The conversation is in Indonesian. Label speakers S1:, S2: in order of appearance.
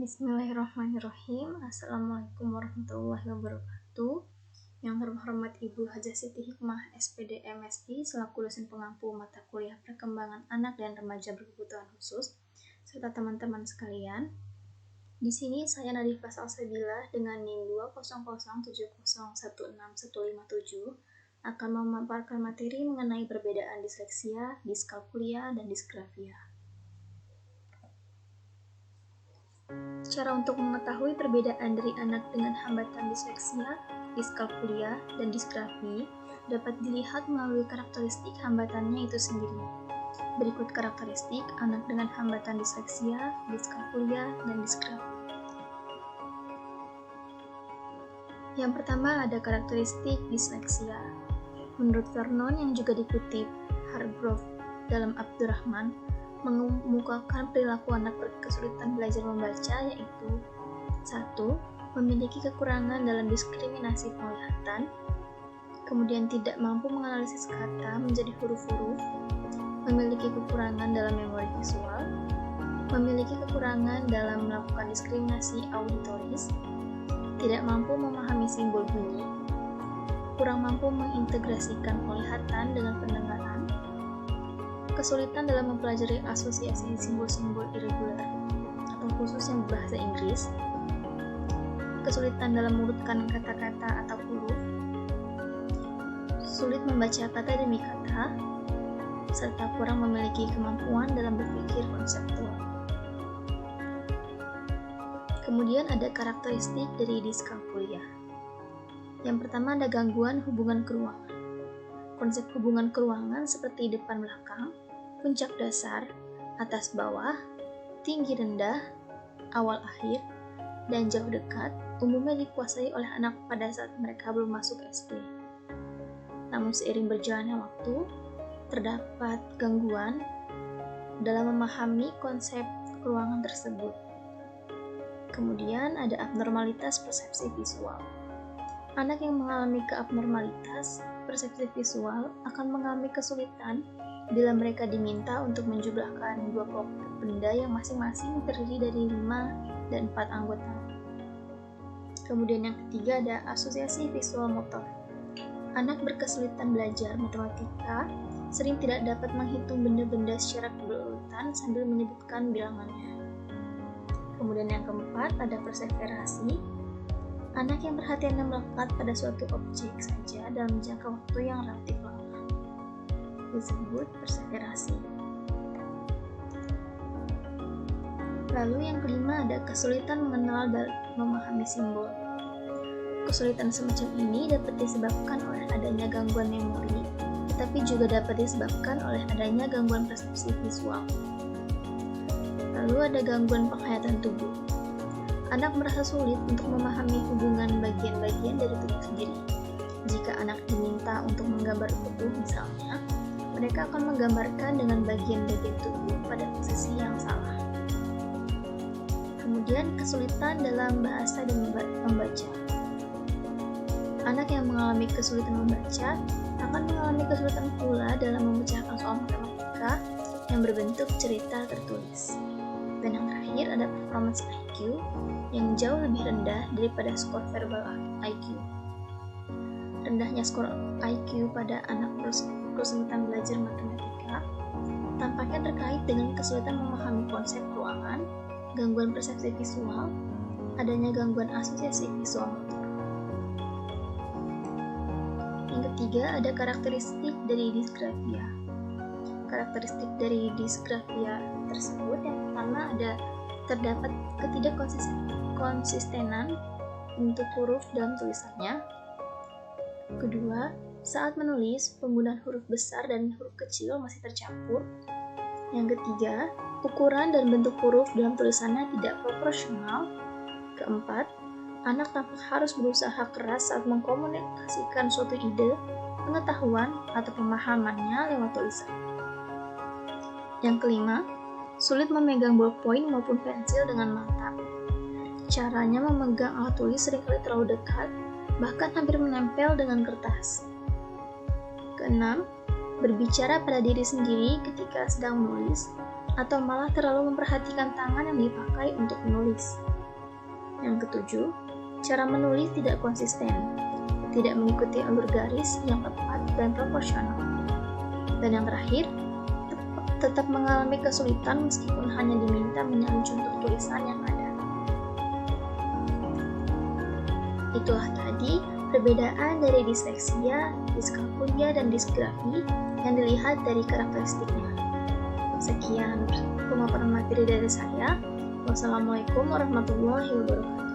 S1: Bismillahirrahmanirrahim. Assalamualaikum warahmatullahi wabarakatuh. Yang terhormat Ibu Hajah Siti Hikmah, SPD MSI, selaku dosen pengampu mata kuliah perkembangan anak dan remaja berkebutuhan khusus, serta teman-teman sekalian. Di sini saya Nadifah Salsabilah dengan NIM 20070161557 akan memaparkan materi mengenai perbedaan disleksia, diskalkulia, dan disgrafia. Cara untuk mengetahui perbedaan dari anak dengan hambatan disleksia, diskalkulia, dan disgrafi dapat dilihat melalui karakteristik hambatannya itu sendiri. Berikut karakteristik anak dengan hambatan disleksia, diskalkulia, dan disgrafi. Yang pertama ada karakteristik disleksia. Menurut Vernon yang juga dikutip Hargrove dalam Abdurrahman, mengemukakan perilaku anak berkesulitan belajar membaca yaitu 1. Memiliki kekurangan dalam diskriminasi penglihatan, kemudian tidak mampu menganalisis kata menjadi huruf-huruf, memiliki kekurangan dalam memori visual, memiliki kekurangan dalam melakukan diskriminasi auditoris, tidak mampu memahami simbol bunyi, kurang mampu mengintegrasikan penglihatan dengan pendengaran, kesulitan dalam mempelajari asosiasi simbol-simbol irregular atau khususnya bahasa Inggris, kesulitan dalam mengurutkan kata-kata atau huruf, sulit membaca kata demi kata, serta kurang memiliki kemampuan dalam berpikir konseptual. Kemudian ada karakteristik dari diskalkulia. Yang pertama ada gangguan hubungan keruangan. Konsep hubungan keruangan seperti depan belakang, puncak dasar, atas bawah, tinggi rendah, awal akhir, dan jauh dekat umumnya dikuasai oleh anak pada saat mereka belum masuk SD. Namun seiring berjalannya waktu, terdapat gangguan dalam memahami konsep keruangan tersebut. Kemudian ada abnormalitas persepsi visual. Anak yang mengalami keabnormalitas persepsi visual akan mengalami kesulitan bila mereka diminta untuk menjumlahkan dua kelompok benda yang masing-masing terdiri dari 5 dan 4 anggota. Kemudian yang ketiga ada asosiasi visual motor. Anak berkesulitan belajar matematika sering tidak dapat menghitung benda-benda secara berurutan sambil menyebutkan bilangannya. Kemudian yang keempat ada perseverasi. Anak yang perhatiannya melekat pada suatu objek saja dalam jangka waktu yang relatif lama disebut perseverasi. Lalu yang kelima ada kesulitan mengenal dan memahami simbol. Kesulitan semacam ini dapat disebabkan oleh adanya gangguan memori, tetapi juga dapat disebabkan oleh adanya gangguan persepsi visual. Lalu ada gangguan penghayatan tubuh. Anak merasa sulit untuk memahami hubungan bagian-bagian dari tubuh sendiri. Jika anak diminta untuk menggambar tubuh misalnya, mereka akan menggambarkan dengan bagian-bagian tubuh pada posisi yang salah. Kemudian kesulitan dalam bahasa dan membaca. Anak yang mengalami kesulitan membaca akan mengalami kesulitan pula dalam memecahkan soal matematika yang berbentuk cerita tertulis. Dan yang terakhir ada performance IQ yang jauh lebih rendah daripada skor verbal IQ. Rendahnya skor IQ pada anak kesulitan belajar matematika tampaknya terkait dengan kesulitan memahami konsep ruangan, gangguan persepsi visual, adanya gangguan asosiasi visual motor. Yang ketiga ada karakteristik dari disgrafia. Karakteristik dari disgrafia tersebut yang pertama ada terdapat ketidakkonsistenan untuk huruf dalam tulisannya. Kedua, saat menulis penggunaan huruf besar dan huruf kecil masih tercampur. Yang ketiga, ukuran dan bentuk huruf dalam tulisannya tidak proporsional. Keempat, anak tampak harus berusaha keras saat mengkomunikasikan suatu ide, pengetahuan, atau pemahamannya lewat tulisan. Yang kelima, sulit memegang ballpoint maupun pensil dengan mantap. Caranya memegang alat tulis seringkali terlalu dekat, bahkan hampir menempel dengan kertas. Keenam, berbicara pada diri sendiri ketika sedang menulis atau malah terlalu memperhatikan tangan yang dipakai untuk menulis. Yang ketujuh, cara menulis tidak konsisten, tidak mengikuti alur garis yang tepat dan proporsional. Dan yang terakhir, tetap mengalami kesulitan meskipun hanya diminta menyalin contoh tulisan yang ada. Itulah tadi perbedaan dari disleksia, diskalkulia, dan disgrafi yang dilihat dari karakteristiknya. Sekian pemaparan materi dari saya. Wassalamualaikum warahmatullahi wabarakatuh.